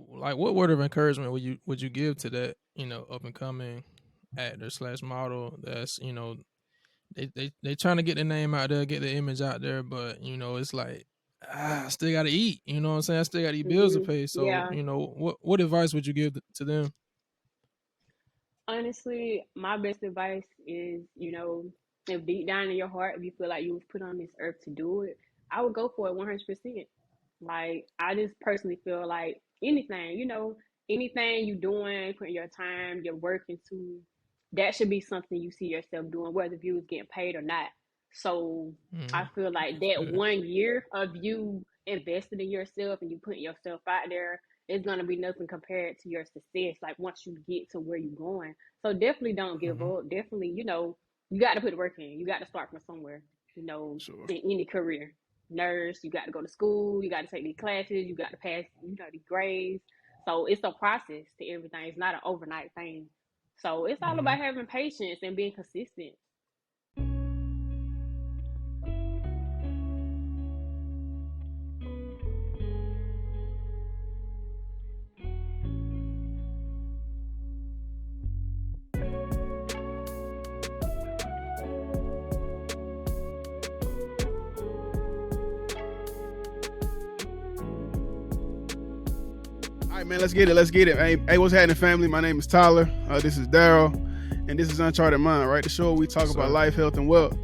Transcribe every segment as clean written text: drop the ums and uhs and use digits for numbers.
like, what word of encouragement would you give to that, up and coming actor slash model that's, they trying to get the name out there, get the image out there, but it's like, I still gotta eat. You know what I'm saying? I still gotta eat bills to pay. So, Yeah. what advice would you give to them? Honestly, my best advice is, if deep down in your heart, if you feel like you was put on this earth to do it, I would go for it 100%. Like, I just personally feel like anything, anything you doing, putting your time, your work into, that should be something you see yourself doing, whether you was getting paid or not. So I Mm, feel like that's that good. 1 year of you investing in yourself and you putting yourself out there, it's gonna be nothing compared to your success. Like once you get to where you're going, so definitely don't give Hmm. up. Definitely, you got to put the work in. You got to start from somewhere. Sure. In any career, nurse, you got to go to school. You got to take these classes. You got to pass, these grades. So it's a process to everything. It's not an overnight thing. So it's all Hmm. about having patience and being consistent. All right, man, let's get it. Let's get it. Hey, what's happening, family? My name is Tyler. This is Daryl, and this is Uncharted Mind, right? The show where we talk Yes, about sir. life, health, and wealth.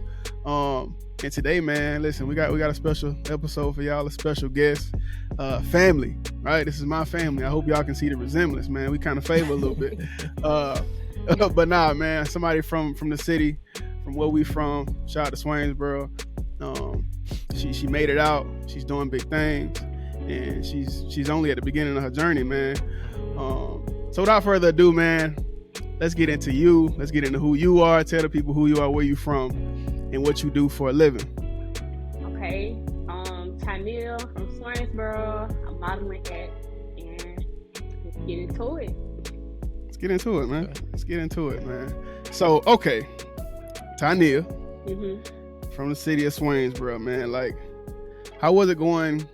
And today, man, listen, we got a special episode for y'all, a special guest, family, right? This is my family. I hope y'all can see the resemblance, man. We kind of favor a little bit, uh, but nah, man, somebody from the city, from where we from. Shout out to Swainsboro. Um, she made it out. She's doing big things, and she's only at the beginning of her journey, man. So without further ado, man, let's get into you. Let's get into who you are. Tell the people who you are, where you from, and what you do for a living. Okay. Tynia from Swainsboro. I'm modeling at, and let's get into it. Let's get into it, man. Okay. Let's get into it, man. So, okay, Tanya Mhm. from the city of Swainsboro, man. Like, how was it going?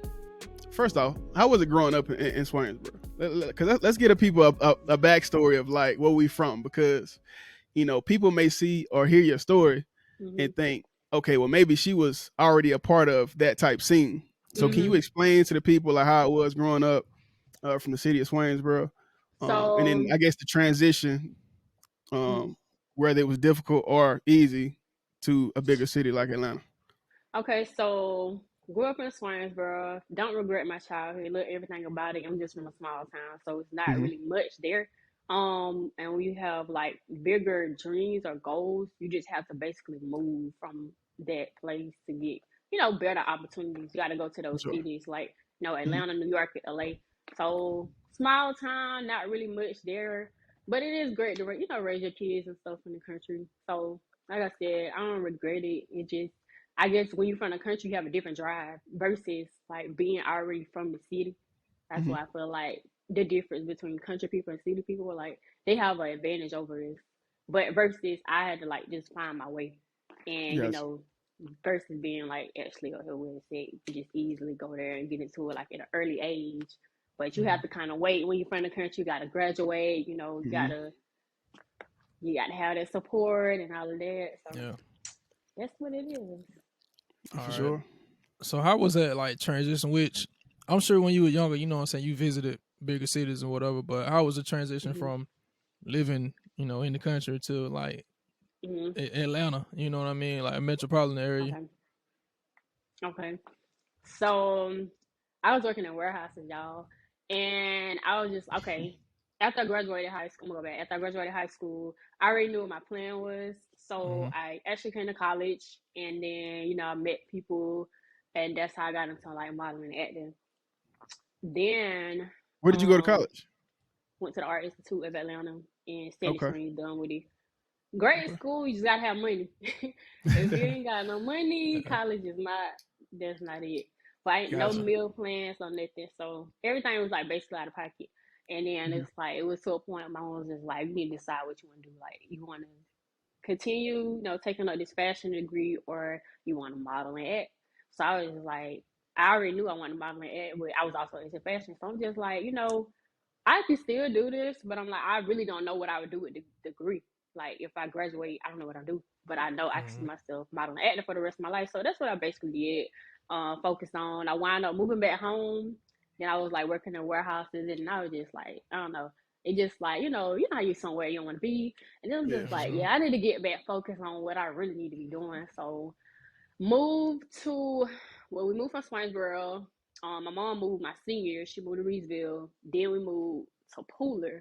First off, how was it growing up in Swainsboro? Because let's get a people a backstory of like where we from, because people may see or hear your story Mhm. and think, okay, well maybe she was already a part of that type scene. So can you Mhm. explain to the people like how it was growing up from the city of Swainsboro, and then So. I guess the transition, Mhm. whether it was difficult or easy to a bigger city like Atlanta. Okay, so grew up in Swainsboro. Don't regret my childhood. Look, everything about it. I'm just from a small town, so it's not Mm-hmm. really much there. And when you have like bigger dreams or goals, you just have to basically move from that place to get, better opportunities. You got to go to those Sure. cities like, Mm-hmm. Atlanta, New York, LA. So small town, not really much there, but it is great to, raise your kids and stuff in the country. So like I said, I don't regret it. It just I guess when you're from the country, you have a different drive versus like being already from the city. That's Mm-hmm. why I feel like the difference between country people and city people, like they have an advantage over us. But versus I had to like just find my way, and Gotcha. versus being like actually over here where it's at, you just easily go there and get into it like at an early age. But you have Mm, to kind of wait when you're from the country. You got to graduate. Mm-hmm. You got to have that support and all of that. So yeah. that's what it is. All For right. sure. So how was that like transition? Which I'm sure when you were younger, what I'm saying, you visited bigger cities and whatever. But how was the transition Mm-hmm. from living, in the country to like Mm-hmm. Atlanta? You know what I mean, like a metropolitan area. Okay. Okay. So I was working in warehouses, y'all, and I was just okay. After I graduated high school, I'm gonna go back. After I graduated high school, I already knew what my plan was. So Hmm. I actually came to college, and then I met people, and that's how I got into like modeling and acting. Then Where did you go to um college? went to the Art Institute of Atlanta and Sandy Okay. Spring, done with it. Great Okay. school, you just gotta have money. If you ain't got no money, college is not. That's not it. But I ain't no Gotcha. meal plans or nothing, so everything was like basically out of pocket. And then Mm-hmm. it's like it was to a point my mom was just like, you need to decide what you want to do. Like you want to continue, taking up this fashion degree, or you want to model and act. So I was just like, I already knew I wanted to model and act, but I was also into fashion. So I'm just like, I can still do this, but I'm like, I really don't know what I would do with the degree. Like, if I graduate, I don't know what I'll do, but I know I can see Mm-hmm. myself modeling and acting for the rest of my life. So that's what I basically did. Focused on. I wound up moving back home. Then I was like working in warehouses, and I was just like, I don't know. It just like, you know how you somewhere you don't want to be, and it was Yeah, just for like, sure. yeah, I need to get back focused on what I really need to be doing. So moved to, well, we moved from Swainsboro. My mom moved my senior year. She moved to Reedsville. Then we moved to Pooler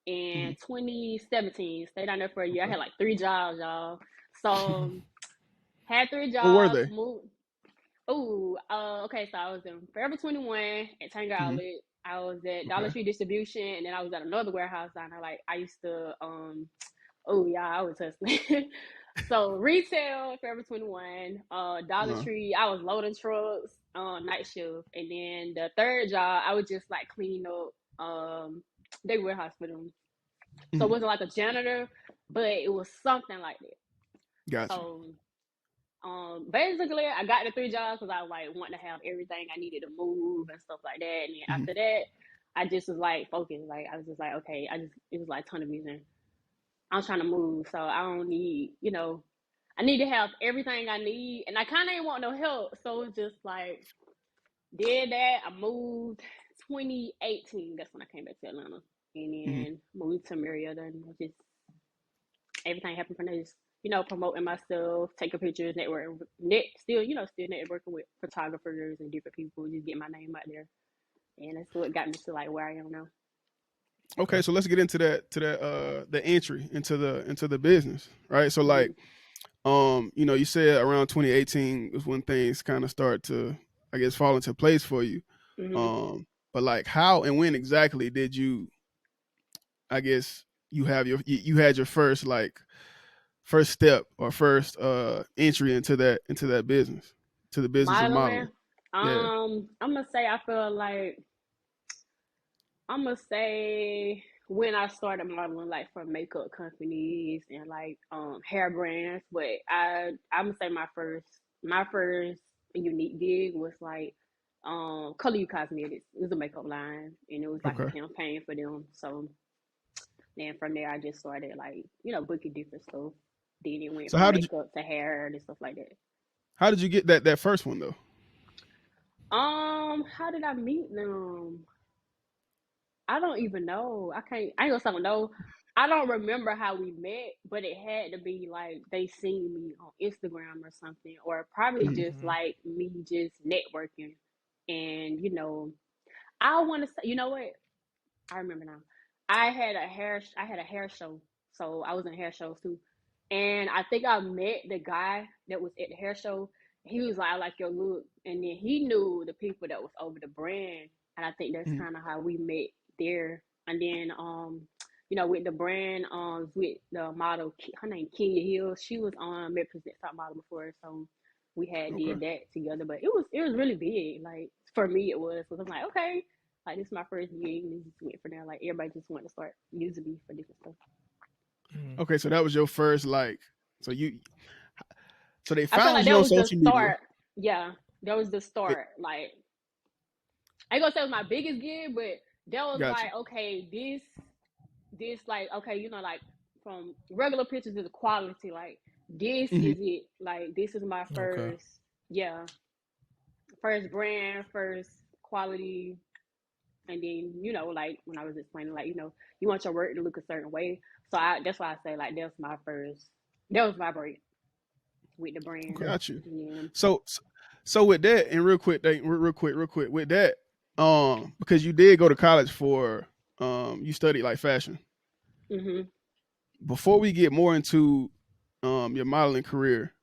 in Mm-hmm. 2017. Stayed down there for a year. I Okay. had like 3 jobs, y'all. So had three What were jobs. they? Moved. Ooh, okay. So I was in Forever 21 at Tanger Mm-hmm. Outlet. I was at Dollar Okay. Tree Distribution, and then I was at another warehouse down there. Like I used to, oh yeah, I was hustling. So retail, Forever 21, Dollar Uh-huh. Tree, I was loading trucks, night shift. And then the third job, I would just like clean up they warehouse for them. So it Mm-hmm. wasn't like a janitor, but it was something like that. Gotcha. So basically I got the 3 jobs because I like wanting to have everything I needed to move and stuff like that. And then Mm-hmm. after that, I just was like focused. Like I was just like, okay, it was like ton of reason. I'm trying to move, so I don't need, I need to have everything I need, and I kind of ain't want no help. So it's just like did that. I moved 2018. That's when I came back to Atlanta, and Mm-hmm. then moved to Marietta, and just everything happened from there. Just, promoting myself, taking pictures, still, still networking with photographers and different people, just get my name out there, and that's what got me to like where I am now. Okay, Okay. so let's get into that the entry into the business, right? So like, Mm-hmm. you said around 2018 was when things kind of start to, I guess, fall into place for you. Mm-hmm. But like, how and when exactly did you, I guess, you had your first like first step or first entry into that business, to the business of Modeling. modeling? Yeah. I'm gonna say I feel like I'm gonna say when I started modeling like for makeup companies and like hair brands, but I'm gonna say my first unique gig was like Color You Cosmetics. It was a makeup line and it was like a Okay. campaign for them. So then from there I just started like, booking different stuff. Then it went So from makeup to hair and stuff like that. how did you get that first one though? How did I meet them? I don't even know. I ain't gonna say no. I don't remember how we met, but it had to be like they seen me on Instagram or something, or probably Mhm. just Mm-hmm. like me just networking. And I want to say, you know what? I remember now. I had a hair show, so I was in hair shows too. And I think I met the guy that was at the hair show. He was like, "I like your look," and then he knew the people that was over the brand, and I think that's Mhm. kind of how we met there. And then, with the brand, with the model, her name Kenya Hill. She was on Memphis Top Model before, so we had Okay. did that together. But it was really big. Like for me, it was. So I'm like, okay, like this is my first gig, and it just went from there. Like everybody just wanted to start using me for different stuff. Mm-hmm. Okay, so that was your first like so you so they I feel found like you that on was the social media. start. Yeah, that was the They start. Like I ain't gonna say it was my biggest gig, but that was got you. like, okay, this like, okay, like from regular pictures to the quality, like this Mhm. is it. Like this is my Okay. first, yeah, first brand, first quality. And then, like when I was explaining, like, you want your work to look a certain way. So that's why I say like that was my break with the brand. Okay. Got you. And then So so with that, and real quick, with that, because you did go to college for you studied like fashion. hmm Before we get more into your modeling career,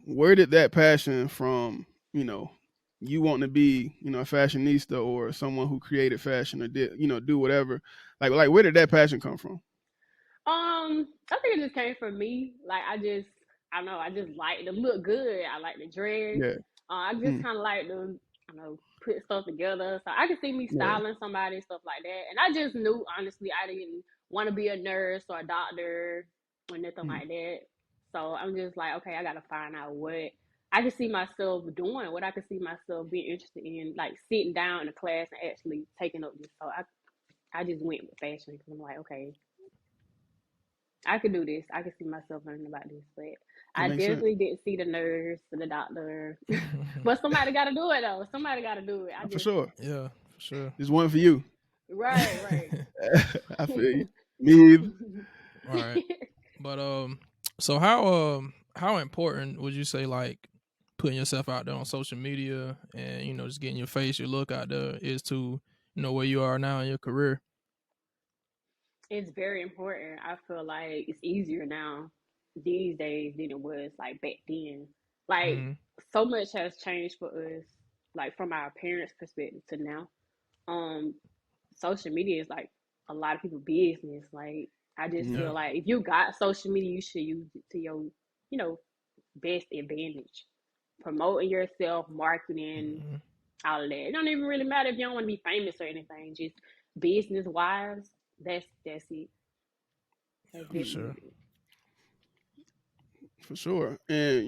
where did that passion from, you wanting to be, a fashionista or someone who created fashion or did, do whatever, like where did that passion come from? I think it just came from me. Like I don't know, I just like to look good. I like to dress. Yeah. I just Mm, kind of like to, put stuff together. So I could see me yeah. styling somebody, stuff like that. And I just knew, honestly, I didn't want to be a nurse or a doctor or nothing Mm, like that. So I'm just like, okay, I got to find out what I can see myself doing, what I can see myself being interested in, like sitting down in a class and actually taking up this. So I I just went with fashion because I'm like, okay, I could do this. I could see myself learning about this, but That I makes sense. definitely didn't see the nurse, the doctor. But somebody got to do it though. Somebody got to do it. I For just sure. Yeah, for sure. There's one for you. right, right. I feel you. Me either. All right. But so how important would you say like putting yourself out there on social media and just getting your face, your look out there is to where you are now in your career? It's very important. I feel like it's easier now these days than it was like back then. Like Mm-hmm. so much has changed for us, like from our parents' perspective to now. Um, Social media is like a lot of people' business. Like I just Mhm. feel Yeah. like if you got social media, you should use it to your, you know, best advantage. Promoting yourself, marketing, Mm-hmm. all of that. It don't even really matter if you don't want to be famous or anything. Just business wise, that's it. That's For sure. definitely For sure. And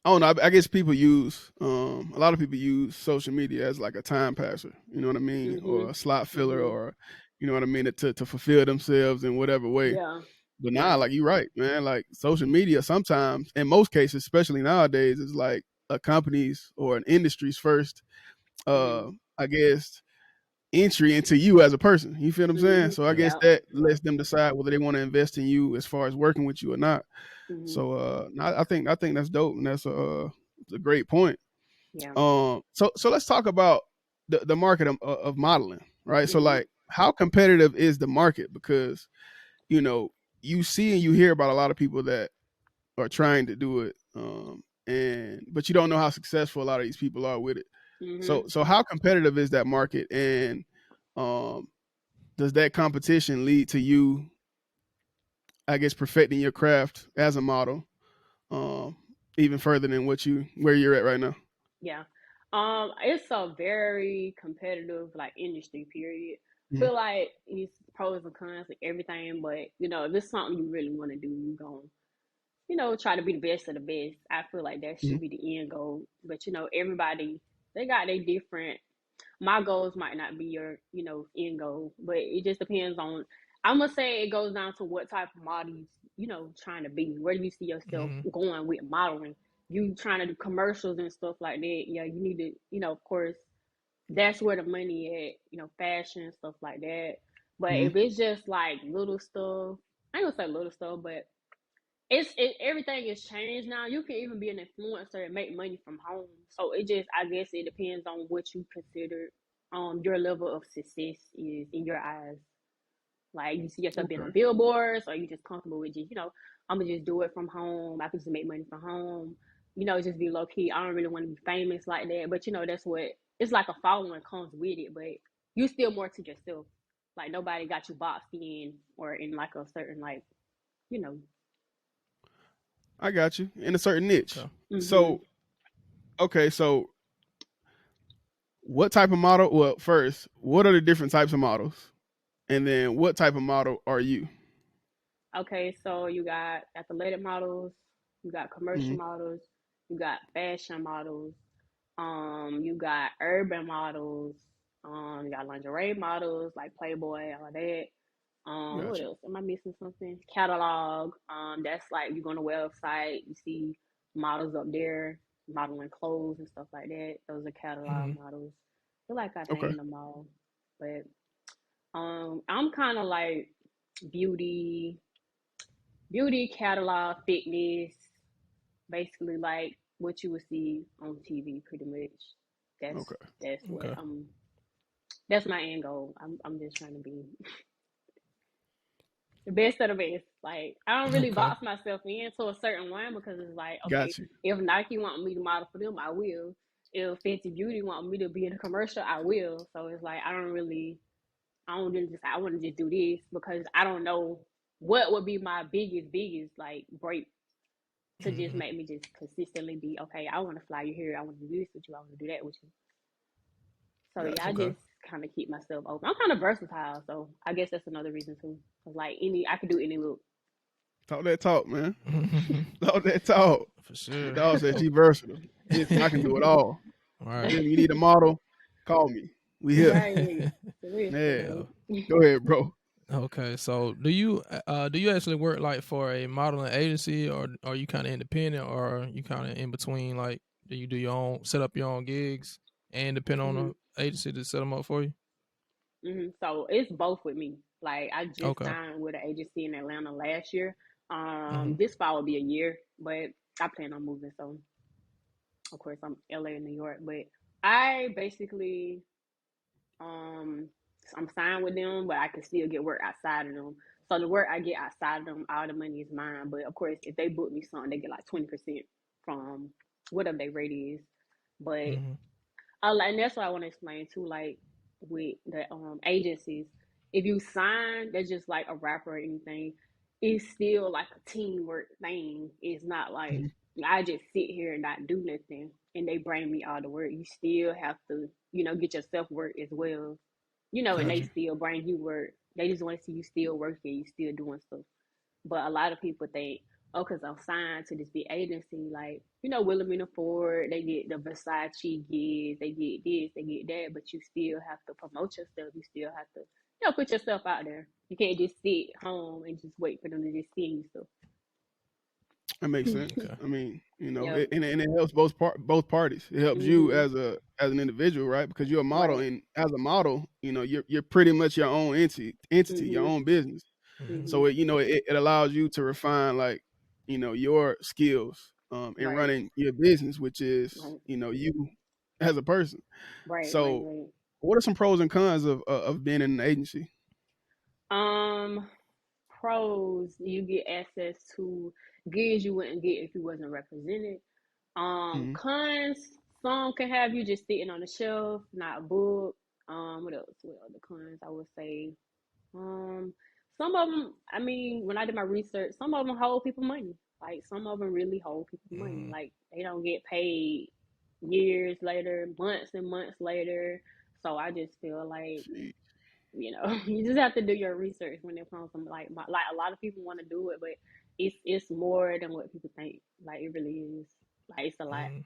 I don't know. I guess people use a lot of people use social media as like a time passer. You know what I mean, it. or Mhm. a slot filler, Mhm. or you know what I mean, to fulfill themselves in whatever way. Yeah. But Yeah. now, like you're right, man. Like social media, sometimes, in most cases, especially nowadays, is like a company's or an industry's first, Mhm. I guess, entry into you as a person. You feel what I'm saying? Mhm. So I guess Yeah. that Yeah. lets them decide whether they want to invest in you as far as working with you or not. Mhm. So I think that's dope, and that's it's a great point. Yeah. So let's talk about the market of modeling, right? So Mhm. like, how competitive is the market? Because you know you see and you hear about a lot of people that are trying to do it, and but you don't know how successful a lot of these people are with it. So Mhm. so how competitive is that market, and um, does that competition lead to you, I guess, perfecting your craft as a model, um, even further than where you're at right now? Yeah. It's a very competitive like industry. Period. Mhm. Feel like it's pros and cons of everything, but if it's something you really want to do, you going try to be the best of the best. I feel like that Mhm. should be the end goal. But everybody they got their different. My goals might not be your end goal, but it just depends on. I'm gonna say it goes down to what type of model trying to be. Where do you see yourself Mm-hmm. going with modeling? You trying to do commercials and stuff like that? Yeah, you need to. Of course, that's where the money at. Fashion stuff like that. But Mhm. if it's just like little stuff, I ain't gonna say little stuff, but everything is changed now. You can even be an influencer and make money from home. So I guess it depends on what you consider your level of success is in your eyes. Like you see yourself being on Okay. billboards, or you just comfortable with just I'm gonna just do it from home. I can just make money from home. Just be low key. I don't really want to be famous like that, but that's what it's like. A following comes with it, but you still more to yourself. Like nobody got you boxed in or in like a certain like you know. I got you in a certain niche. Okay. Mhm. So okay, so what type of model? Well, first, what are the different types of models, and then what type of model are you? Okay, so you got athletic models, you got commercial Mhm. models, you got fashion models, you got urban models, you got lingerie models like Playboy, all of that. What Got you. else? Am I missing something? Catalog. That's like you go on a website, you see models up there, modeling clothes and stuff like that. Those are Mm-hmm. catalog models. I feel like I've Okay. named them all, but I'm kind of like beauty beauty catalog fitness, basically like what you would see on TV, pretty much. That's Okay. that's what Okay. that's my end goal. I'm just trying to be the best of the best. Like I don't really Okay. box myself into a certain one because it's like, okay, Got you. if Nike want me to model for them, I will. If Fenty Beauty want me to be in a commercial, I will. So it's like I don't really just I want to just do this because I don't know what would be my biggest like break to just Mm-hmm. make me just consistently be okay. I want to fly you here. I want to do this with you. I want to do that with you. So yeah, Got I you. Okay. just kind of keep myself open. I'm kind of versatile, so I guess that's another reason too. 'Cause like I could do any look. Talk that talk, man. Talk that talk. For The sure. dog said she versatile. Listen, I can do it all. All You right. feel me? You need a model? Call me. We here. Right. For real, for Yeah. real. Go ahead, bro. Okay, so do you actually work like for a modeling agency, or are you kind of independent, or are you kind of in between? Like, do you do your own set up your own gigs and depend on hmm a agency to set them up for you? So it's both with me. Like I just Okay. signed with an agency in Atlanta last year. Mm-hmm. This fall will be a year, but I plan on moving. So of course I'm LA and New York, but I basically um I'm signed with them, but I can still get work outside of them. So the work I get outside of them, all the money is mine. But of course, if they book me something, they get like 20% from whatever their rate is. But Mm-hmm. and that's what I want to explain too. Like with the agencies, if you sign, that's just like a rapper or anything. It's still like a teamwork thing. It's not like Mhm. I just sit here and not do nothing, and they bring me all the work. You still have to, get yourself work as well. And they Gotcha. still bring you work. They just want to see you still working, you still doing stuff. But a lot of people think, oh, because I'm signed to this big agency, like, Wilhelmina Ford, they get the Versace gigs, they get this, they get that, but you still have to promote yourself. You still have to, put yourself out there. You can't just sit home and just wait for them to just send you stuff. That makes sense. Okay. I mean, Yep. and it helps both parties. It helps you Mhm. as an individual, right? Because you're a model, Right. and as a model, you're pretty much your own entity, your Mhm. own business. Mm-hmm. So Mhm. it allows you to refine like your skills in Right. running your business, which is Right. you as a person. Right. Right. So, Right. what are some pros and cons of being in an agency? Um, Pros, you get access to gigs you wouldn't get if you wasn't represented. Hmm. Cons, some can have you just sitting on the shelf, not booked. What else? What other cons I would say? Um, some of them, I mean, when I did my research, some of them hold people money. Like some of them really hold people money. Mm-hmm. Like they don't get paid years later, months and months later. So I just feel like you just have to do your research when it comes from like a lot of people want to do it, but it's more than what people think. Like it really is. Like it's a lot. Mm-hmm.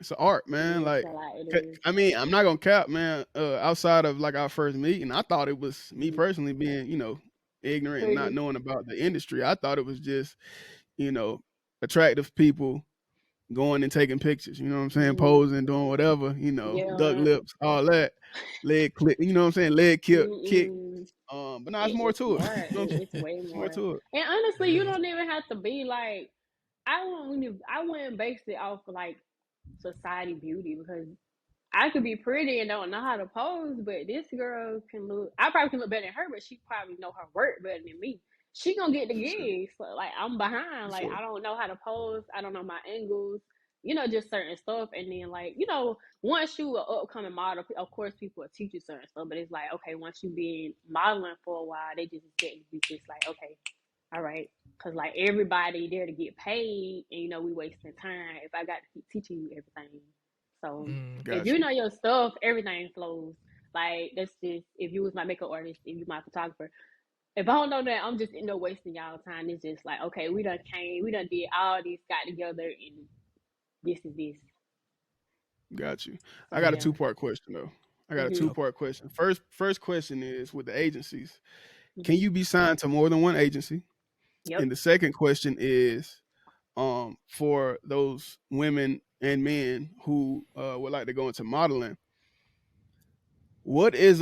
It's an art, man. It's Like, a lot. It is. I mean, I'm not gonna cap, man. Outside of like our first meeting, I thought it was me Mm-hmm. personally being, ignorant and not knowing about the industry. I thought it was just, you know, attractive people going and taking pictures. You know what I'm saying? Mm-hmm. Posing, doing whatever. Duck Yeah. lips, all that, leg clip. You know what I'm saying? Leg kick. Mm-mm. But no, it's more It's to it. more. You know what I'm saying? It's way It's more more. to it. And honestly, you Mm-hmm. don't even have to be like. I wouldn't base it off like society beauty because I could be pretty and don't know how to pose, but this girl can look. I probably can look better than her, but she probably know her work better than me. She gonna get the For sure. gig. So like I'm behind. For Like sure. I don't know how to pose. I don't know my angles. Just certain stuff. And then like once you an upcoming model, of course people will teach you certain stuff. But it's like okay, once you been modeling for a while, they just expect you to be just like okay, all right. Cause like everybody there to get paid, and we wasting time. If I got to keep teaching you everything, so Mm-hmm. if Got you you. know your stuff, everything flows. Like that's just if you was my makeup artist, if you my photographer. If I don't know that, I'm just wasting y'all time. It's just like okay, we done did all this, got together, and this is this. Got you. I So got a yeah. two-part question though. I got a Mhm. Okay. two-part question. First question is with the agencies. Can Mhm. you be signed to more than one agency? Yep. And the second question is for those women and men who would like to go into modeling, what is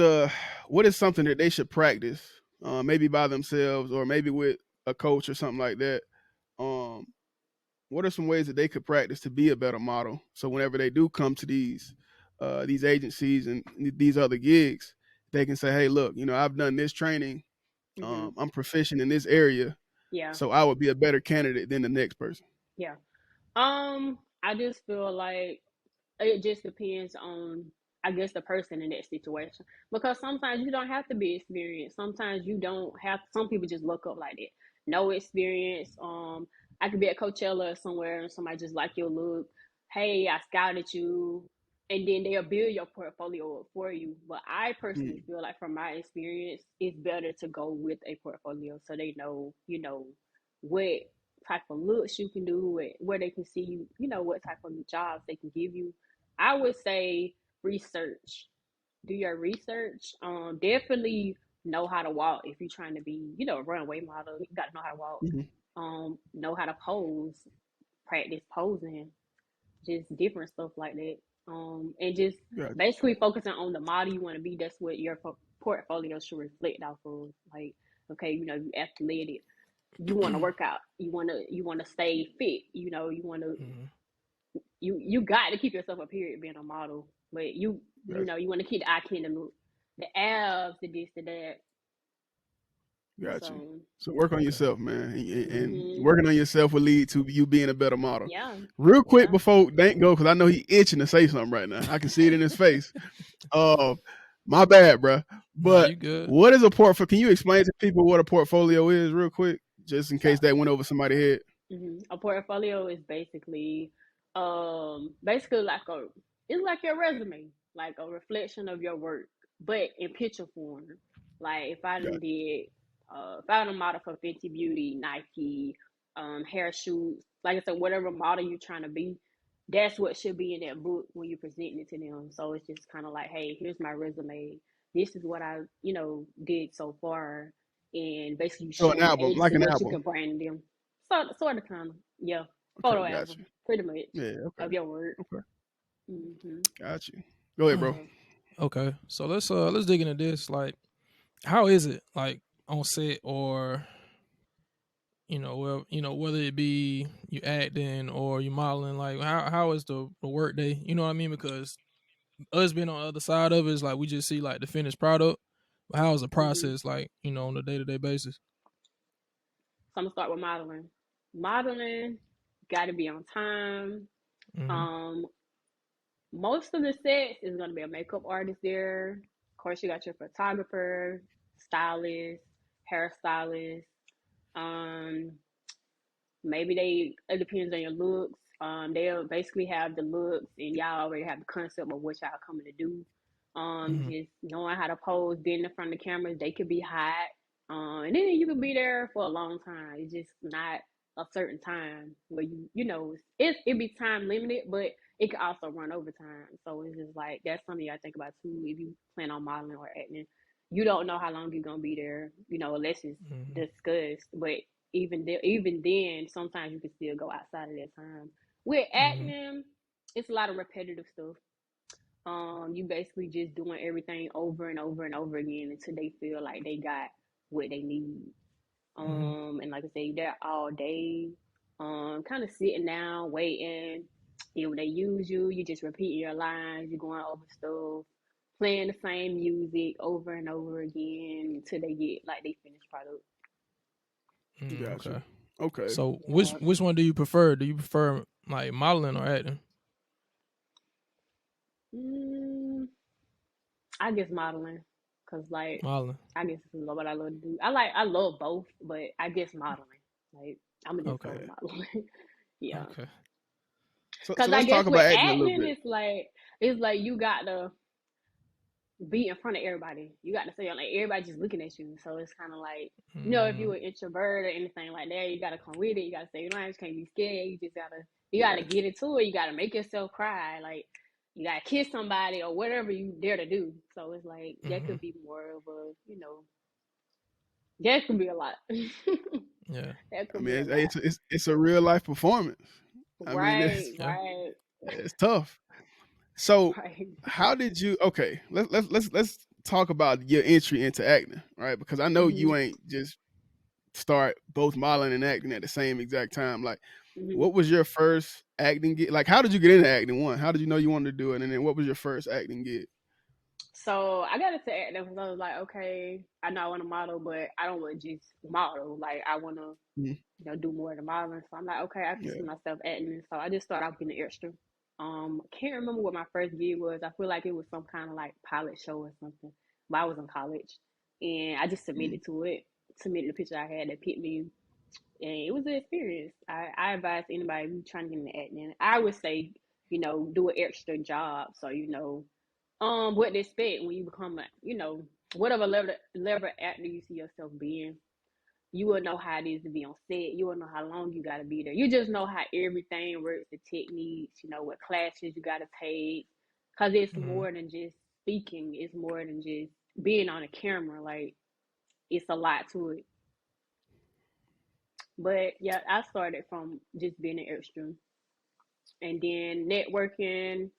something that they should practice, maybe by themselves or maybe with a coach or something like that? Um, what are some ways that they could practice to be a better model? So whenever they do come to these agencies and these other gigs, they can say, "Hey, look, I've done this training. Mhm. I'm proficient in this area, Yeah. so I would be a better candidate than the next person." Yeah. I just feel like it just depends on I guess the person in that situation because sometimes you don't have to be experienced, sometimes you don't have some people just look up like that, no experience. I could be at Coachella or somewhere and somebody just like your look, hey, I scouted you, and then they'll build your portfolio up for you. But I personally Mm, feel like from my experience it's better to go with a portfolio so they know what type of looks you can do, where they can see you, what type of jobs they can give you. I would say research. do your research. Definitely know how to walk if you're trying to be, a runway model. You got to know how to walk. Mm-hmm. Know how to pose, practice posing, just different stuff like that. And just Gotcha. basically focusing on the model you want to be. That's what your portfolio should reflect off of. Like, okay, you athletic. You want to work out. You want to stay fit. You want to Mm-hmm. you got to keep yourself a period being a model, but Gotcha. you want to keep the eye candy look, the abs, the this, the that. Gotcha. So, So work on Okay. yourself, man, and hmm working on yourself will lead to you being a better model. yeah, Real quick yeah. before Dank go, because I know he itching to say something right now. I can see it in his face. Uh, my bad, bro. Nah, But you good. what is a portfolio? Can you explain to people what a portfolio is, real quick, just in So, case that went over somebody's head? a portfolio is basically like it's like your resume, like a reflection of your work, but in picture form. Like Gotcha. if I done model for Fenty Beauty, Nike, hair shoots, like I said, whatever model you're trying to be, that's what should be in that book when you're presenting it to them. So it's just kind of like, hey, here's my resume. This is what I, did so far, and basically So an showing album, dates like and an what you album. can brand them. Sort of, kind of, yeah. Okay, Photo gotcha. album, pretty much, Yeah, okay, of your work. okay, hmm got you. Go ahead, bro. Yeah. Okay, so let's dig into this. Like, how is it like on set, or well, whether it be you acting or you modeling? Like, how is the work day? You know what I mean? Because us being on the other side of it is like we just see like the finished product. But how is the hmm process like? On a day-to-day basis. So I'm gonna start with modeling. Modeling, got to be on time. Mm-hmm. Um, Most of the sets is gonna be a makeup artist there. Of course, you got your photographer, stylist, hairstylist. Um, Maybe it depends on your looks. They'll basically have the looks, and y'all already have the concept of what y'all coming to do. Mm-hmm. Just knowing how to pose, being in front of the cameras, they could be hot. And then you could be there for a long time. It's just not a certain time where it be time limited, but it could also run over time. So it's just like that's something I think about too. If you plan on modeling or acting, you don't know how long you're gonna be there, unless it's Mm-hmm. discussed. But even then, sometimes you can still go outside of that time. With Mm-hmm. acting, it's a lot of repetitive stuff. You basically just doing everything over and over and over again until they feel like they got what they need. Mm-hmm. And like I say, they're all day, kind of sitting down, waiting. And when they use you, you just repeating your lines, you're going over stuff, playing the same music over and over again until they get like they finished product. Gotcha. Okay. Okay. So which Yeah. which one do you prefer? Do you prefer like modeling or acting? Mm, I guess modeling, cause like Modeling. I guess this is what I love to do. I love both, but I guess modeling. Like I'm gonna just go with Okay. modeling. Yeah, Okay. So cause I let's guess talk with about acting a little acting, bit. it's like you got to be in front of everybody. You got to say like everybody just looking at you. So it's kind of like if Mm-hmm. you were introvert or anything like that, you got to come with it. You got to say your lines. Can't be scared. You gotta get into it. You gotta make yourself cry. Like you gotta kiss somebody or whatever you dare to do. So it's like that Mm-hmm. could be more of that could be a lot. Yeah. That I could be mean, a lot. it's a real life performance. I mean, Right, Yeah. right, it's tough. So, right. how did you? Okay, let's talk about your entry into acting, right? Because I know hmm you ain't just start both modeling and acting at the same exact time. Like, hmm what was your first acting gig? Like, how did you get into acting? One, how did you know you wanted to do it? And then, what was your first acting gig? So I got into acting because I was like, okay, I know I want to model, but I don't want to just model. Like I want to, Mhm. do more than modeling. So I'm like, okay, I can see Yeah. myself acting. So I just started out being an extra. I can't remember what my first gig was. I feel like it was some kind of like pilot show or something. But I was in college, and I just Mhm. submitted to it. Submitted the picture I had that picked me, and it was an experience. I advise anybody who's trying to get into acting. I would say, do an extra job so what to expect when you become whatever level actor you see yourself being. You will know how it is to be on set. You will know how long you got to be there. You just know how everything works, the techniques, what classes you got to take, because it's Mm-hmm. more than just speaking. It's more than just being on a camera. Like, it's a lot to it. But yeah, I started from just being an extra, and then networking.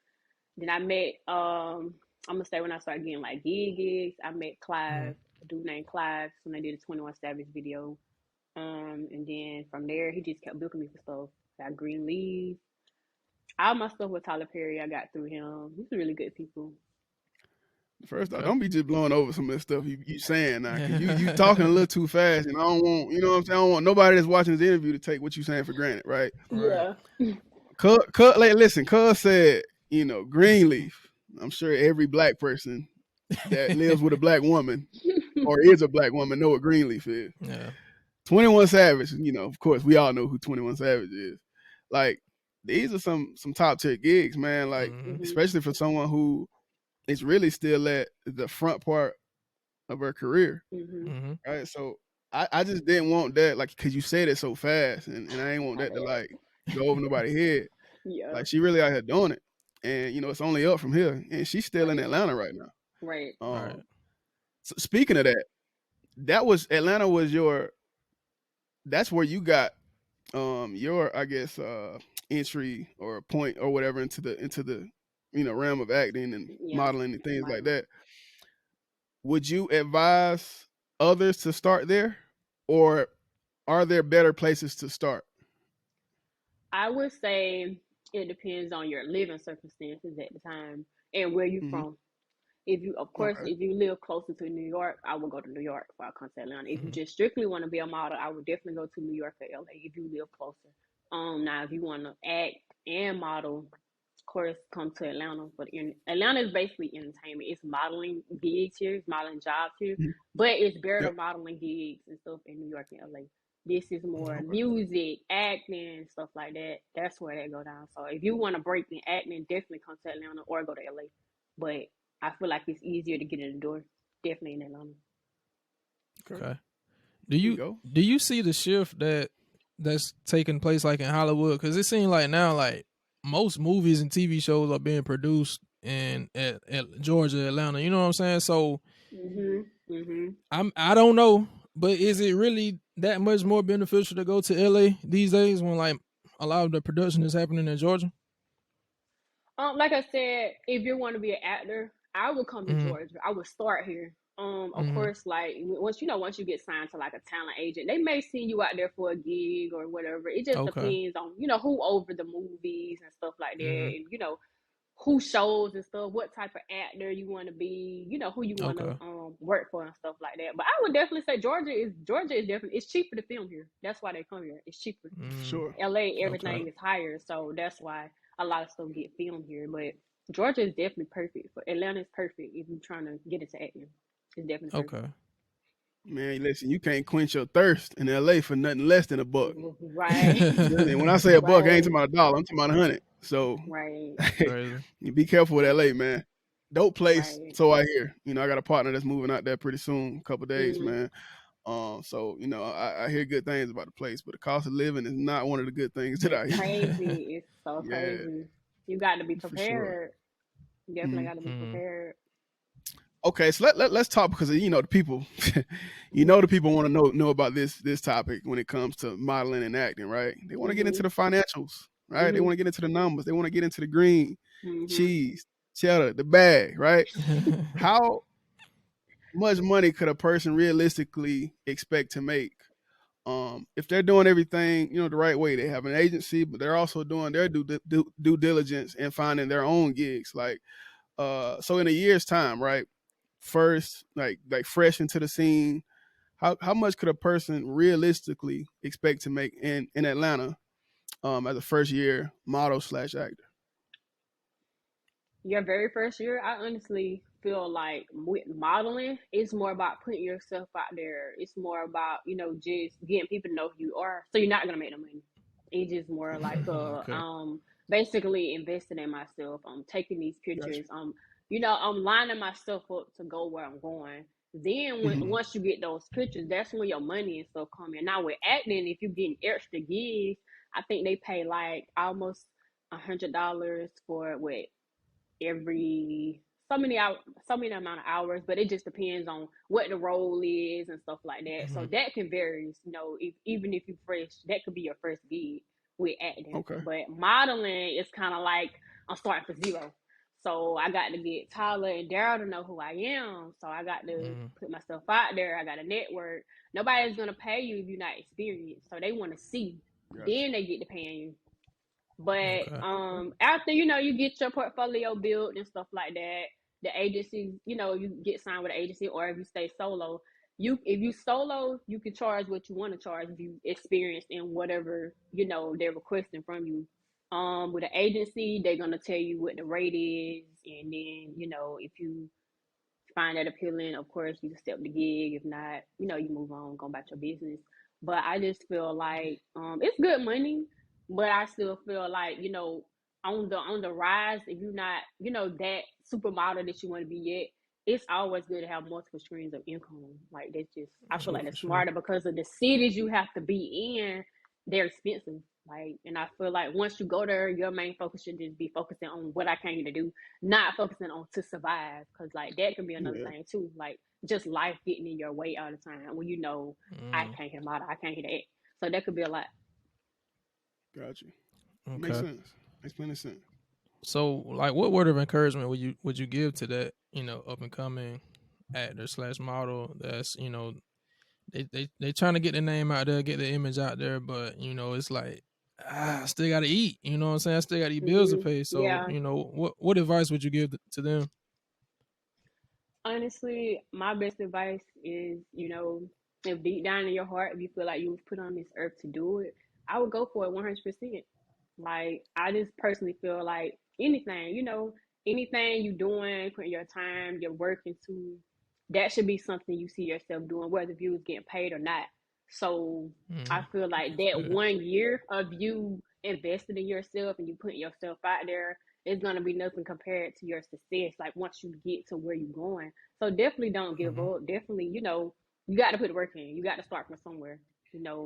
Then I met I'm gonna say when I started getting like gigs, I met Clive, Mm. a dude named Clive, when I did a 21 Savage video. And then from there he just kept booking me for stuff. Got Green Leaf. All my stuff with Tyler Perry I got through him. He's really good people. First off, Okay. don't be just blowing over some of the stuff you saying now, cause you Yeah. talking a little too fast, and I don't want, you know what I'm saying. I don't want nobody that's watching this interview to take what you saying for granted, right? Right. Yeah. Like, listen, Cuz said, Greenleaf. I'm sure every black person that lives with a black woman or is a black woman know what Greenleaf is. Yeah. 21 Savage, of course, we all know who 21 Savage is. Like, these are some top tier gigs, man. Like, Mm-hmm. hmm especially for someone who is really still at the front part of her career, hmm Mm-hmm. right? So I just didn't want that, like, because you said it so fast, and I ain't want My that to, bad. like, go over nobody's head. Yeah. Like, she really out here doing it. And, it's only up from here. And she's still in Right. Atlanta right now. Right. Right. So speaking of that, Atlanta was that's where you got your, I guess, entry or point or whatever into the realm of acting and Yeah. modeling and things like Modeling. that. Would you advise others to start there, or are there better places to start? I would say it depends on your living circumstances at the time and where you're Hmm. from. If you, of course, Okay. if you live closer to New York, I would go to New York before I come to Atlanta. If you Mm-hmm. just strictly want to be a model, I would definitely go to New York or LA if you live closer. Now if you want to act and model, of course, come to Atlanta. But Atlanta is basically entertainment. It's modeling gigs here, it's modeling jobs here, Mhm. but it's better Yep. modeling gigs and stuff in New York and LA. This is more Mm-hmm. Okay. music, acting, stuff like that. That's where that go down. So if you want to break in acting, definitely come to Atlanta or go to LA. But I feel like it's easier to get in the door. Definitely in Atlanta. Okay. Okay. Do There you you go. do you see the shift that's taking place like in Hollywood? Because it seems like now, like most movies and TV shows are being produced in at Georgia, Atlanta. You know what I'm saying? So Mhm. Mhm. I don't know, but is it really that much more beneficial to go to LA these days when like a lot of the production is happening in Georgia? Like I said, if you want to be an actor, I would come to Mm-hmm. Georgia. I would start here. Of Mm-hmm. course, like once you get signed to like a talent agent, they may send you out there for a gig or whatever. It just Okay. depends on who over the movies and stuff like that, Mm-hmm. and who shows and stuff, what type of actor you want to be, who you want to Okay. work for and stuff like that. But I would definitely say Georgia is definitely, it's cheaper to film here. That's why they come here. It's cheaper. For Mm, sure. LA, okay. everything is higher, so that's why a lot of stuff get filmed here. But Georgia is definitely perfect. For Atlanta is perfect if you're trying to get into acting. It's definitely perfect. Okay. Man, listen, you can't quench your thirst in LA for nothing less than a buck. Right. You feel me? When I say a buck, I ain't Right. talking about a dollar. I'm talking about 100. So Right. Crazy. you be careful with LA, man. Dope place. Right. So I hear. I got a partner that's moving out there pretty soon, a couple days, Mm. man. So I hear good things about the place, but the cost of living is not one of the good things that I It's hear. crazy. It's so Yeah, crazy. You got to be for sure. prepared. You definitely Mhm. got to be Mm-hmm. prepared. Okay, so let's talk, because the people, the people want to know about this topic when it comes to modeling and acting, right? They want to get into Mhm. the financials, right? They Mhm. want to get into the numbers. They want to get into the green, Mhm. cheese, cheddar, the bag, right? How much money could a person realistically expect to make if they're doing everything the right way? They have an agency, but they're also doing their due diligence and finding their own gigs. Like, so in a year's time, right? First, like fresh into the scene, how much could a person realistically expect to make in Atlanta as a first year model slash actor? Your very first year, I honestly feel like with modeling, it's more about putting yourself out there. It's more about, just getting people to know who you are. So you're not gonna make no money. It's just more like Okay. basically investing in myself. I'm taking these Gotcha. pictures. I'm lining myself up to go where I'm going. Then Mhm. once you get those pictures, that's when your money and stuff come in. Now with acting, if you're getting extra gigs, I think they pay like almost $100 for what every so many amount of hours, but it just depends on what the role is and stuff like that. So Mhm. that can vary. Even if you fresh, that could be your first gig with acting. Okay. But modeling is kind of like I'm starting for zero. So I got to get Tyler and Daryl to know who I am. So I got to Mhm. put myself out there. I got a network. Nobody's gonna pay you if you're not experienced. So they want to see. Gotcha. Then they get to paying you. But Okay. after you get your portfolio built and stuff like that, the agency, you get signed with an agency, or if you stay solo, if you solo, you can charge what you want to charge if you experienced in whatever they're requesting from you. With an agency, they're gonna tell you what the rate is, and then if you find that appealing, of course, you accept the gig. If not, you move on, go about your business. But I just feel like it's good money, but I still feel like on the rise. If you're not that supermodel that you want to be yet, it's always good to have multiple streams of income. Like that's just I For feel sure. like For that's sure. smarter because of the cities you have to be in. They're expensive. Like, and I feel like once you go there, your main focus should just be focusing on what I came to do, not focusing on to survive, because like that can be another Yeah. thing too, like just life getting in your way all the time when I Mm. can't hit model, I can't hit that, so that could be a lot. Gotcha. Makes Okay. sense. Makes plenty of sense. So, like, what word of encouragement would you give to that up and coming actor slash model that's they trying to get the name out there, get the image out there, but it's like I still got to eat. You know what I'm saying? I still got to eat bills to pay. So, Yeah, what advice would you give to them? honestly, my best advice is, if deep down in your heart, if you feel like you was put on this earth to do it, I would go for it 100%. Like, I just personally feel like anything you doing, putting your time, your work into, that should be something you see yourself doing, whether you was getting paid or not. So I Mm, feel like that's that good. 1 year of you invested in yourself and you putting yourself out there, it's gonna be nothing compared to your success. Like once you get to where you're going, so definitely don't give Hmm. up. Definitely, you got to put the work in. You got to start from somewhere.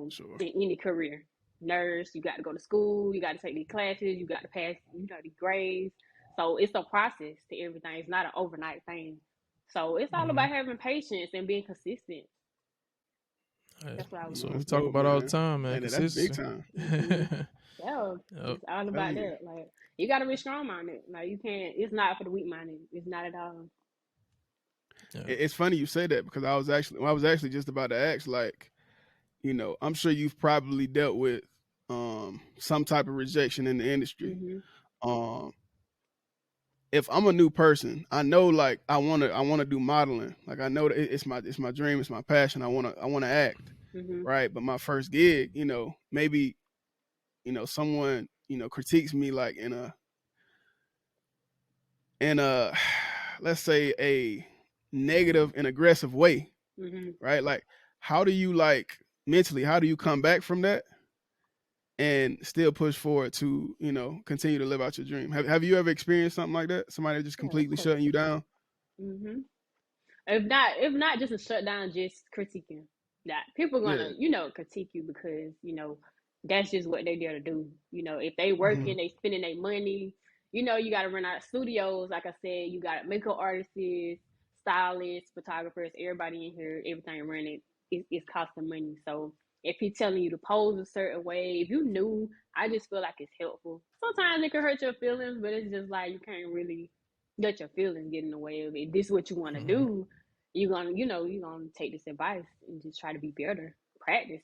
Sure. In any career, nurse, you got to go to school. You got to take these classes. You got to pass, these grades. So it's a process to everything. It's not an overnight thing. So it's all Hmm. about having patience and being consistent. Hey, That's what I would that's No, what say. we that's talk dope, about all the man. time, man. And that's big Consistency. time. hmm Yeah, Yep. it's all Telling about you. that. Like you got to be strong minded. Like you can't. It's not for the weak minded. It's not at all. Yeah. It's funny you say that because I was actually just about to ask, like, I'm sure you've probably dealt with some type of rejection in the industry. hmm Um, if I'm a new person, I know like I wanna do modeling. Like I know that it's my dream, it's my passion. I wanna act, hmm right? But my first gig, maybe someone critiques me like in a let's say a negative and aggressive way, hmm right? Like how do you like mentally, how do you come back from that and still push forward to, continue to live out your dream? Have you ever experienced something like that? Somebody just Yeah, of completely course. shutting you down? hmm if not just a shutdown, just critiquing. That people Yeah. gonna, critique you because, that's just what they there to do. If they Hmm. working, they spending their money, you gotta run out of studios, like I said, you got makeup artists, stylists, photographers, everybody in here, everything running is costing money. So if he's telling you to pose a certain way, if you knew, I just feel like it's helpful. Sometimes it can hurt your feelings, but it's just like you can't really let your feelings get in the way of it. If this is what you want to Hmm. do, you're gonna take this advice and just try to be better. Practice,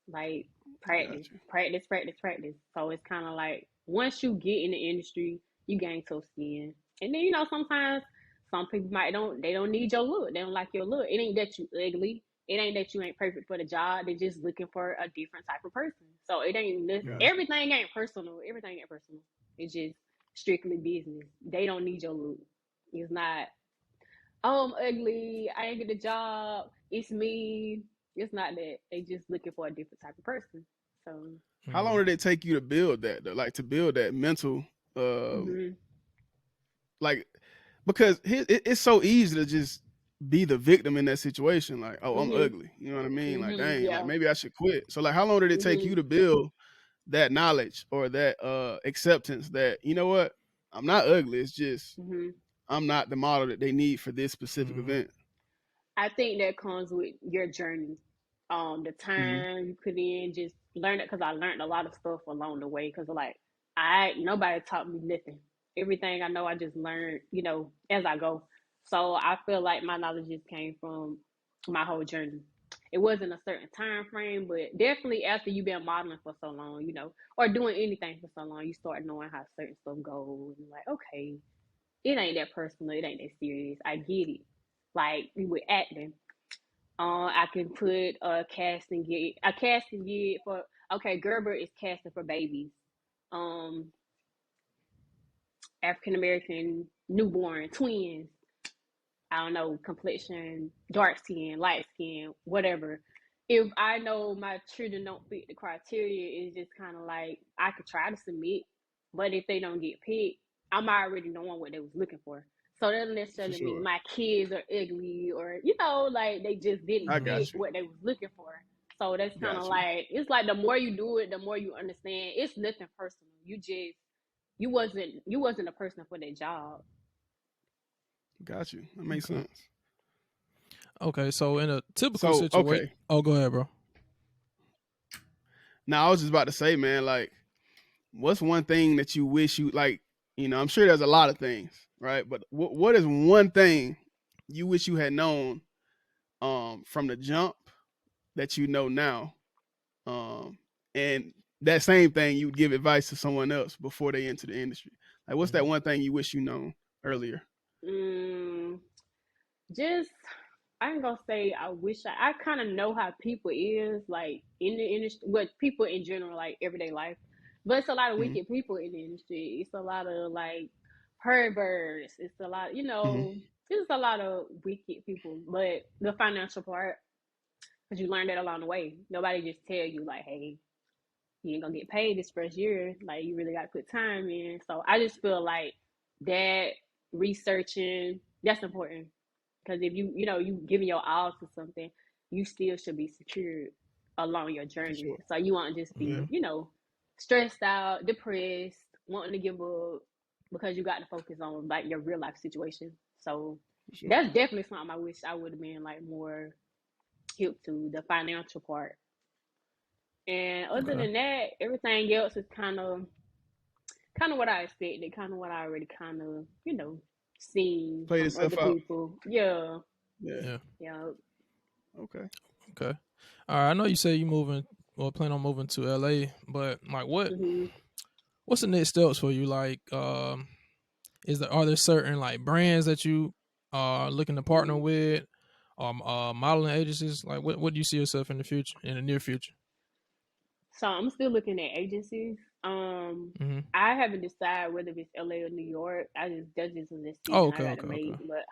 like practice, Gotcha. practice, practice, practice. So it's kind of like once you get in the industry, you gain tough skin, and then sometimes some people they don't need your look. They don't like your look. It ain't that you ugly. It ain't that you ain't perfect for the job. They're just looking for a different type of person. So it ain't Gotcha. everything ain't personal. Everything ain't personal. It's just strictly business. They don't need your look. It's not, oh, I'm ugly, I ain't get the job, it's me. It's not that. They just looking for a different type of person. So How long Hmm. did it take you to build that, though? Like to build that mental, hmm like, because it's so easy to just be the victim in that situation. Like, oh, I'm hmm ugly. You know what I mean? Like, dang, like yeah. maybe I should quit. So, like, how long did it take hmm you to build that knowledge or that acceptance that, you know what, I'm not ugly. It's just hmm I'm not the model that they need for this specific Mm-hmm. event. I think that comes with your journey. The Mm-hmm. time you put in, just learn it, because I learned a lot of stuff along the way. Because like nobody taught me nothing. Everything I know, I just learned, as I go. So I feel like my knowledge just came from my whole journey. It wasn't a certain time frame, but definitely after you've been modeling for so long, or doing anything for so long, you start knowing how certain stuff goes. And like, okay, it ain't that personal. It ain't that serious. I get it. Like with acting, I can put a casting gig for, okay, Gerber is casting for babies, um, African American newborn twins. I don't know, complexion, dark skin, light skin, whatever. If I know my children don't fit the criteria, it's just kind of like I could try to submit, but if they don't get picked, I'm already knowing what they was looking for. So that doesn't For necessarily mean sure. my kids are ugly, or like they just didn't I fit got you. what they was looking for. So that's kind of Got you. like, it's like the more you do it, the more you understand. It's nothing personal. You wasn't a person for that job. Got you. That makes Okay. sense. Okay. So in a typical So, situation, okay. oh, go ahead, bro. Now, I was just about to say, man, like, what's one thing that you wish you, like, I'm sure there's a lot of things, right? But what is one thing you wish you had known from the jump that you know now? And that same thing you would give advice to someone else before they enter the industry. Like, what's that Mm-hmm. one thing you wish you known earlier? Mm, just I ain't gonna say I wish I kind of know how people is like in the industry, what people in general, like everyday life. But it's a lot of Mm-hmm. wicked people in the industry. It's a lot of like perverts. It's a lot, Mm-hmm. it's a lot of wicked people. But the financial part, because you learn that along the way. Nobody just tell you like, hey, you ain't gonna get paid this first year. Like you really got to put time in. So I just feel like that researching, that's important, because if you giving your all to something, you still should be secured along your For journey. sure. So you won't just Yeah. be, stressed out, depressed, wanting to give up because you got to focus on like your real life situation. So For sure. that's definitely something I wish I would have been like more hip to, the financial part. And other Okay. than that, everything else is kind of what I expected, kind of what I already kind of, seen Played from other itself out. people. Yeah, Yeah. Yeah. yeah. Okay. Okay. All right. I know you say you moving or plan on moving to LA, but like, Hmm. what's the next steps for you? Like, are there certain like brands that you are looking to partner Hmm. with, or modeling agencies? Like, what do you see yourself in the near future? So I'm still looking at agencies. Mm-hmm. I haven't decided whether it's LA or New York. That's just a Oh, decision I okay, got to okay, okay. make. But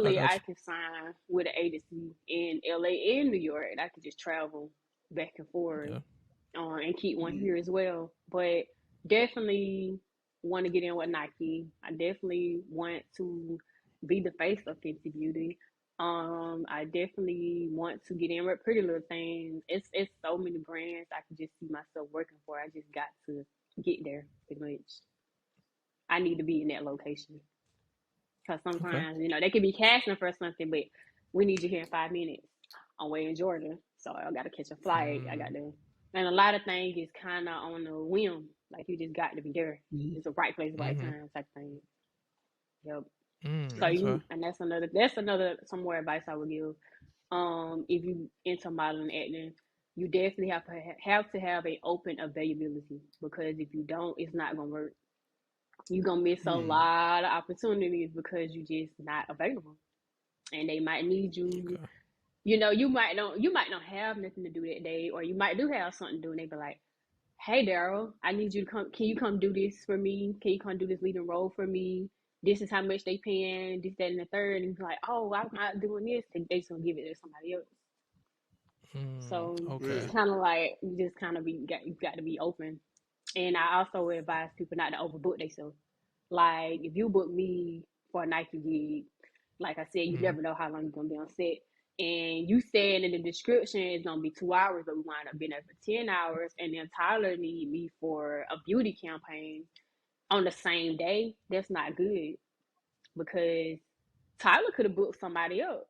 I hopefully got I you. can sign with an agency in LA and New York, and I can just travel back and forth, Yeah. and keep one Mm-hmm. here as well. But definitely want to get in with Nike. I definitely want to be the face of Fenty Beauty. I definitely want to get in with Pretty Little Things. It's so many brands I can just see myself working for. I just got to get there pretty much. I need to be in that location, because Okay. sometimes they could be casting for something, but we need you here in 5 minutes. I'm way in Georgia, so I got to catch a flight. I got Mm, to, and a lot of things is kind of on a whim. Like you just got to be there. Mm-hmm. It's the right place, right mm-hmm. time type thing. Yep. So Mm, okay. you, and that's another some more advice I would give. If you into modeling acting, you definitely have a open availability, because if you don't, it's not gonna work. You're gonna miss a Mm-hmm. lot of opportunities because you just not available, and they might need you. Okay. You might not have nothing to do that day, or you might do have something to do, and they be like, "Hey, Daryl, I need you to come. Can you come do this for me? Can you come do this leading role for me? This is how much they paying. This, that, and the third." And you're like, "Oh, I'm not doing this." They just gonna give it to somebody else. Mm, So it's okay. Yeah. kind of like you just kind of you got to be open. And I also advise people not to overbook themselves. Like if you book me for a Nike gig, like I said, you Mm, never know how long you're gonna be on set. And you said in the description it's gonna be 2 hours, but we wind up being there for 10 hours. And then Tyler need me for a beauty campaign on the same day. That's not good. because Tyler could have booked somebody else.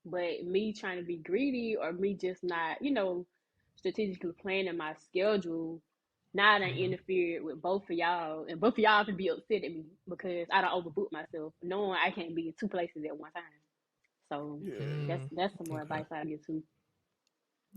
But me trying to be greedy or me just not, strategically planning my schedule, now I done Mm-hmm. interfered with both of y'all, and both of y'all can be upset at me because I done overbooked myself, knowing I can't be in two places at one time. So Yeah. that's some more Okay. advice I give too.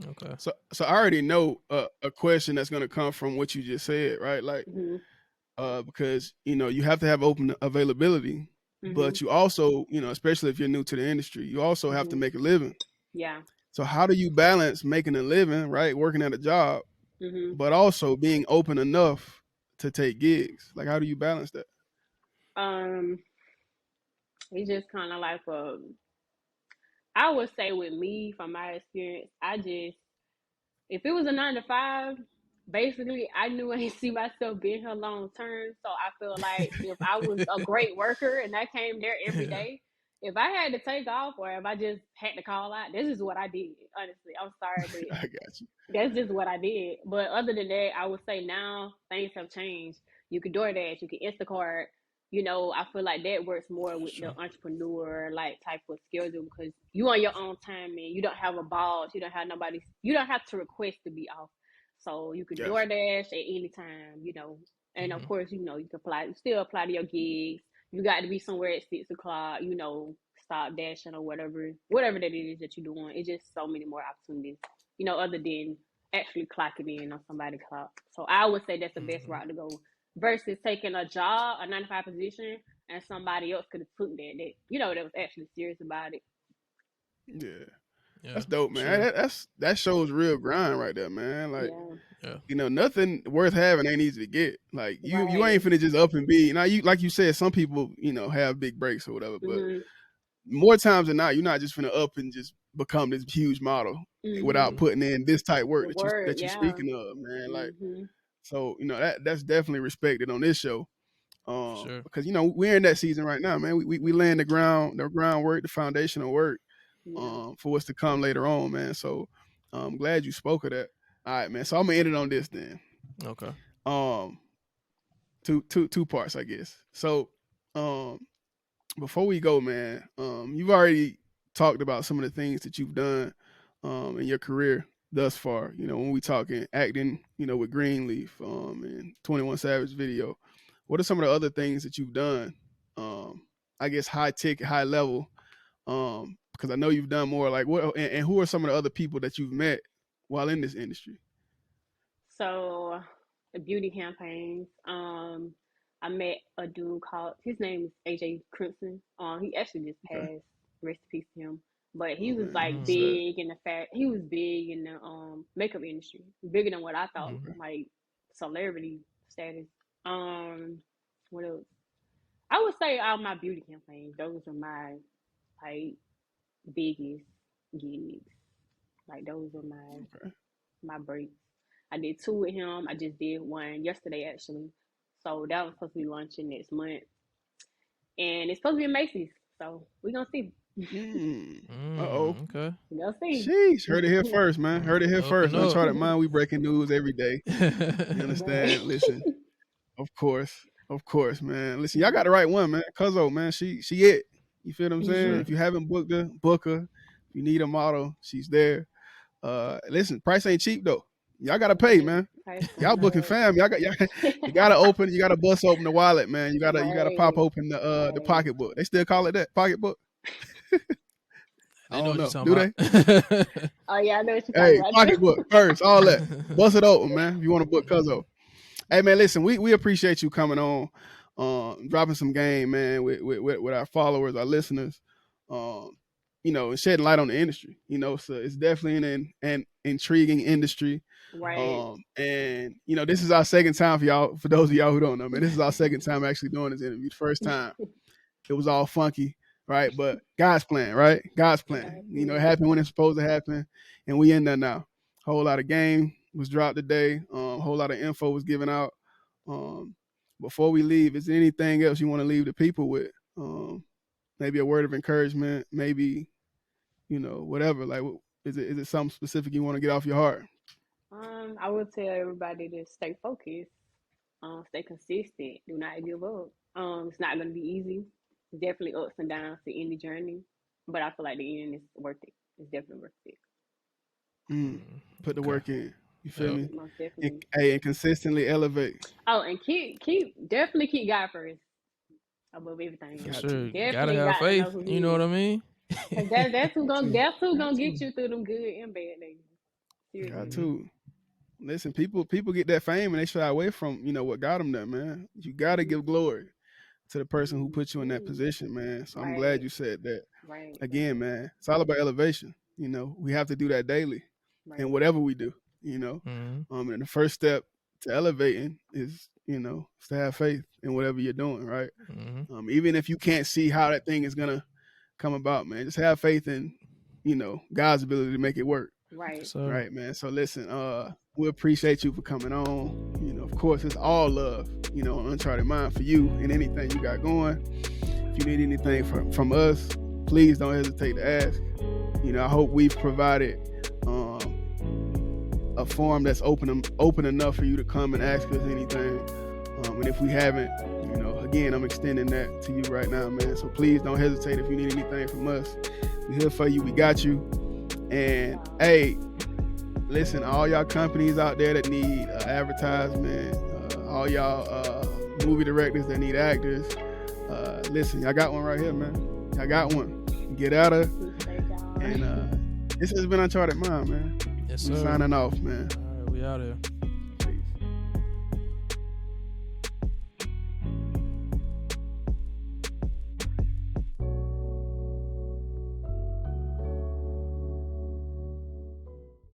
Okay. So I already know a question that's gonna come from what you just said, right? Like, Mhm. because you have to have open availability, Mhm. but you also, especially if you're new to the industry, you also have to Mhm. make a living. Yeah. So how do you balance making a living, right, working at a job, Mhm. but also being open enough to take gigs? Like, how do you balance that? Um, it's just kind of like I would say with me, from my experience, if it was a 9 to 5, basically I knew I didn't see myself being here long term. So I feel like if I was a great worker and I came there every Yeah. day, if I had to take off or if I just had to call out, this is what I did. Honestly, I'm sorry, but I got you. that's just what I did. But other than that, I would say now things have changed. You can DoorDash, you can Instacart. I feel like that works more with the Sure. entrepreneur like type of schedule because you on your own time and you don't have a boss, you don't have nobody, you don't have to request to be off. So you could Got DoorDash at any time. And of Mm-hmm. course, you can still apply to your gigs. You got to be somewhere at 6 o'clock, stop dashing or whatever that it is that you're doing. It's just so many more opportunities, other than actually clocking in on somebody's clock. So I would say that's the best Mm-hmm. route to go versus taking a job, a 9 to 5 position, and somebody else could have took that was actually serious about it. you. Yeah. Yeah. That's dope, man. Sure. That shows real grind right there, man. Like, Yeah. Yeah. nothing worth having ain't easy to get. Like, you ain't Right. finna just up and be. Now, you, like you said, some people, have big breaks or whatever, but Mhm. more times than not, you're not just finna up and just become this huge model without Mhm. Mm-hmm. putting in this type work The that you word. that you Yeah. speaking of, man. Like, Mhm. so that's definitely respected on this show. Sure. Because we're in that season right now, man. We laying the groundwork, the foundational work, Yeah. for what's to come later on, man. So I'm glad you spoke of that. All right, man. So I'm gonna end it on this then. Okay. Um, two parts, I guess. So, um, before we go, man, you've already talked about some of the things that you've done, in your career thus far. When we talking acting, with Greenleaf, and 21 Savage video. What are some of the other things that you've done? I guess high ticket, high level. Because I know you've done more. Like, what and who are some of the other people that you've met while in this industry? So, beauty campaigns. I met a dude called his name is AJ Crimson. He actually just Okay. passed. Rest in peace to him. But he Oh was man, like Mm-hmm. sad. big in the fact he was big in the makeup industry, bigger than what I thought, Mm-hmm. like celebrity status. Um, what else? I would say all my beauty campaigns. Those are my like biggest gigs. Like those are Okay. my breaks. I did two with him. I just did one yesterday actually. So that was supposed to be launching next month. And it's supposed to be in Macy's. So we're gonna see. Uh-oh. Okay. We're gonna see. Sheesh. Heard it here first, man. Heard it here Open first. up. Uncharted Mind, we breaking news every day. You Right. understand? Listen, of course. Of course, man. Listen, y'all got the right one, man. Cuzzo, man. She it. You feel what I'm saying? Sure. If you haven't booked her, book her. If you need a model, she's there. Listen, price ain't cheap though. Y'all gotta pay, Right. man. Price Y'all going booking up. fam. you gotta open, you gotta bust open the wallet, man. You gotta pop Right. open the Right. pocketbook. They still call it that, pocketbook. I They know don't what you're know. Do talking they? about. Oh yeah, I know what you're talking Hey, about too. pocketbook first, all that. Bust it open, man. If you want to book Cuzzo. Hey man, listen, we appreciate you coming on, dropping some game, man, with our followers, our listeners, um, and shedding light on the industry. So it's definitely an intriguing industry. Right. And this is our second time for y'all. For those of y'all who don't know, man, this is our second time actually doing this interview. The first time it was all funky, right? But God's plan, right? God's plan. It Exactly. happened when it's supposed to happen, and we in there now. Whole lot of game was dropped today. Whole lot of info was given out. Um, Before we leave, is there anything else you want to leave the people with? Maybe a word of encouragement, maybe whatever. Like, is it something specific you want to get off your heart? I would tell everybody to stay focused, stay consistent, do not give up. It's not gonna be easy. definitely ups and downs to any journey, but I feel like the end is worth it. It's definitely worth it. Put the Okay. work in. You feel Yep. me? Most definitely. And consistently elevate. Oh, and definitely keep God first above everything For else. Got to. sure. Gotta Definitely have got to know faith. who You know He what is. I mean? Cause that's who Got gonna to. that's who gonna get you through them good and bad days. Got Seriously. to. Listen, people get that fame and they shy away from, what got them there, man. You got to give glory to the person who put you in that position, man. So I'm glad Right. you said that. Right. Again, man, it's all about elevation. We have to do that daily in Right. whatever we do, And the first step to elevating is, is to have faith in whatever you're doing, right? Even if you can't see how that thing is going to come about, man, just have faith in, God's ability to make it work. Right. So, Right, man. So listen, we appreciate you for coming on. Of course, it's all love, on Uncharted Mind for you and anything you got going. If you need anything from us, please don't hesitate to ask. I hope we've provided a forum that's open enough for you to come and ask us anything. And if we haven't, again, I'm extending that to you right now, man. So please don't hesitate if you need anything from us. We're here for you. We got you. And hey, listen, all y'all companies out there that need advertisement, all y'all movie directors that need actors, listen, y'all got one right here, man. Y'all got one. Get at her. And this has been Uncharted Mind, man. yes, We're sir. signing off, man. All right, we out here.